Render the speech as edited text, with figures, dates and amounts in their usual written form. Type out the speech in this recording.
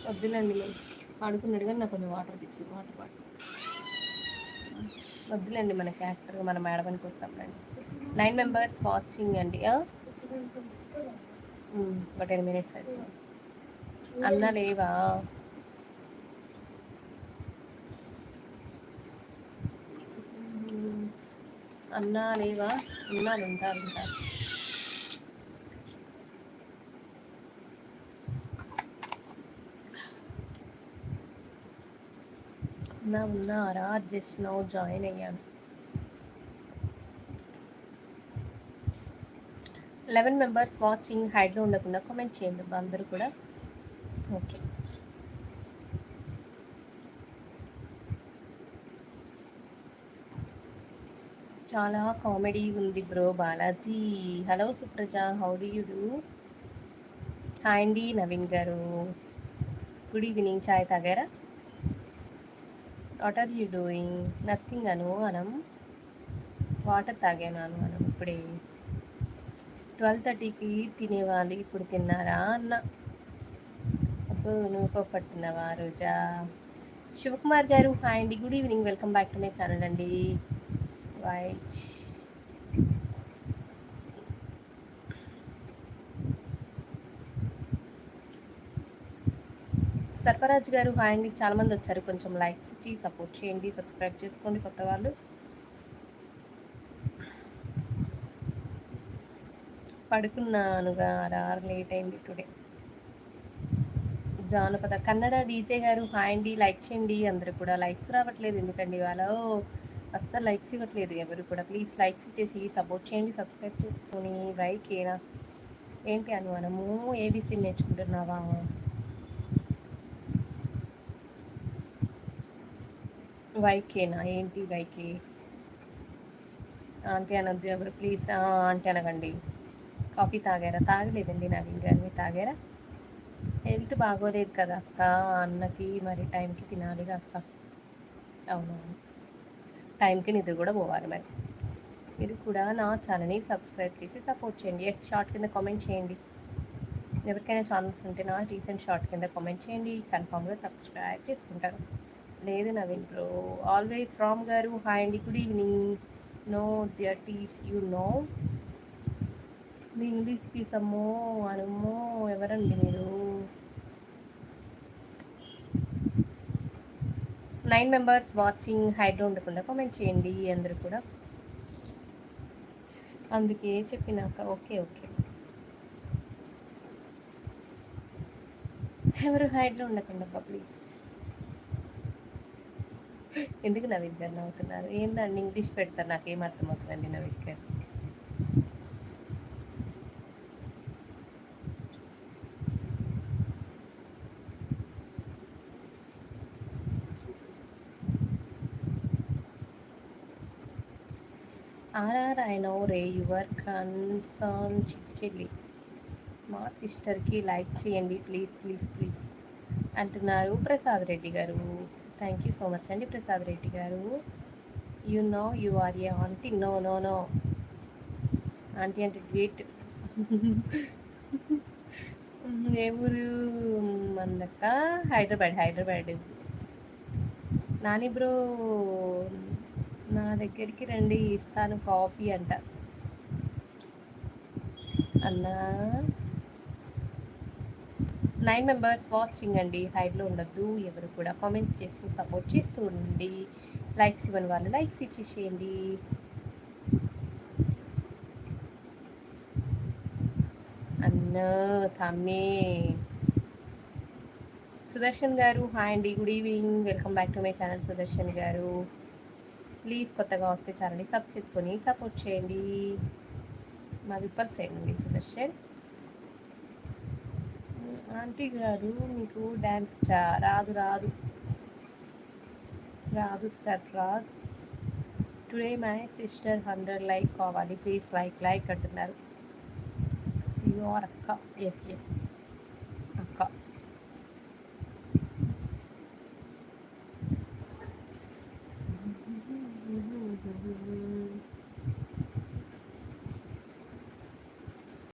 వద్దులేండి మరి పాడుకున్నాడు కానీ నాకు కొంచెం వాటర్ తెచ్చి వాటర్ పాడు. వద్దులేండి మన క్యారెక్టర్ మన మేడమనికి వస్తాం రండి. 9 మెంబర్స్ వాచింగ్ అండి. ఒక 10 మినిట్స్ అయితే అన్నా లేవా? అన్నా లేవా? ఉన్నారు, ఉంటారు ఉంటారు. ఉన్నారా? జస్ట్ నో జాయిన్ అయ్యాను. 11 మెంబర్స్ వాచింగ్. హైడ్లో ఉండకుండా కామెంట్ చేయండి అందరూ కూడా. ఓకే, చాలా కామెడీ ఉంది bro Balaji. Hello Supraja, how do you do? Hi అండి నవీన్ గారు, గుడ్ ఈవినింగ్. చాయ్ తాగారా? What are you doing? Nothing అను అనం. వాటర్ తాగాను అనం ఇప్పుడే. 12:30కి తినేవాళ్ళు ఇప్పుడు తిన్నారా అన్న. అప్పుడు నువ్వు కోపడుతున్నావా రోజా? శివకుమార్ గారు హాయ్ అండి, good evening, welcome back to my channel అండి. వైట్ సర్పరాజ్ గారు హాయ్ అండి, చాలామంది వచ్చారు. కొంచెం లైక్స్ ఇచ్చి సపోర్ట్ చేయండి, సబ్స్క్రైబ్ చేసుకోండి కొత్త వాళ్ళు. పడుకున్నానుగా లేట్ అయింది టుడే. జానపద కన్నడ డీజే గారు హాయ్ అండి, లైక్ చేయండి. అందరూ కూడా లైక్స్ రావట్లేదు ఎందుకండి వాళ్ళ అస్సలు లైక్స్ ఇవ్వట్లేదు ఎవరు కూడా. ప్లీజ్ లైక్స్ ఇచ్చేసి సపోర్ట్ చేయండి, సబ్స్క్రైబ్ చేసుకొని. వైకేనా ఏంటి అను మనము ఏబీసీ నేర్చుకుంటున్నావా? వైకేనా ఏంటి వైకే? ఆంటీ అనొద్దు ఎవరు ప్లీజ్. ఆంటీ అనకండి. కాఫీ తాగారా? తాగలేదండి నవీన్ గారు, మీరు తాగారా? హెల్త్ బాగోలేదు కదా అక్క, అన్నకి మరి టైంకి తినాలిగా అక్క. అవునవును, టైంకి నిద్ర కూడా పోవాలి మరి. మీరు కూడా నా ఛానల్ని సబ్స్క్రైబ్ చేసి సపోర్ట్ చేయండి. ఎస్ షార్ట్ కింద కామెంట్ చేయండి. ఎవరికైనా ఛానల్స్ ఉంటే నా రీసెంట్ షార్ట్ కింద కామెంట్ చేయండి, కన్ఫామ్గా సబ్స్క్రైబ్ చేసుకుంటారు. లేదు నవీన్ బ్రో. ఆల్వేస్ రామ్ గారు హాయ్ అండి, good evening. No that is you know the English piece అమ్మో అనమ్మో. ఎవరండి మీరు? 9 మెంబర్స్ వాచింగ్. హైడ్లో ఉండకుండా కామెంట్ చేయండి అందరూ కూడా. అందుకే చెప్పినాక ఓకే ఓకే. ఎవరు హైడ్లో ఉండకుండా ప్లీజ్. ఎందుకు నవీద్ గారు నవ్వుతున్నారు? ఏందండి ఇంగ్లీష్ పెడతారు, నాకేం అర్థమవుతుందండి నవీద్ గారు. RR I know ray your concern చిట్టి చెల్లి. మా సిస్టర్కి లైక్ చేయండి ప్లీజ్ ప్లీజ్ ప్లీజ్ అంటున్నారు ప్రసాద్ రెడ్డి గారు. థ్యాంక్ యూ సో మచ్ అండి ప్రసాద్ రెడ్డి గారు. You know you are a aunty. No no no, aunty అంటే గ్రేట్. ఏ ఊరు మందక్క? హైదరాబాద్. హైదరాబాద్. నాని బ్రో నా దగ్గరికి రండి, ఇస్తాను కాఫీ అంట అన్నా. 9 మెంబర్స్ వాచింగ్ అండి, హైడ్లో ఉండొద్దు ఎవరు కూడా. కామెంట్ చేస్తూ సపోర్ట్ చేస్తూ ఉండండి. లైక్స్ ఇవ్వని వాళ్ళు లైక్స్ ఇచ్చేసేయండి. అన్న తమ్మే. సుదర్శన్ గారు హాయ్ అండి, good evening, welcome back to my channel Sudarshan గారు. ప్లీజ్ కొత్తగా వస్తే ఛానల్ని సబ్ చేసుకొని సపోర్ట్ చేయండి. మా విప్పల్ సైడ్ నుండి సుదర్శన్. ఆంటీ గారు మీకు డ్యాన్స్ వచ్చా? రాదు రాదు రాదు సర్రాజ్. టుడే మై సిస్టర్ 100 లైక్ కావాలి ప్లీజ్. లైక్ లైక్ అంటున్నారు. యువర్ అక్క. ఎస్ ఎస్ అక్క.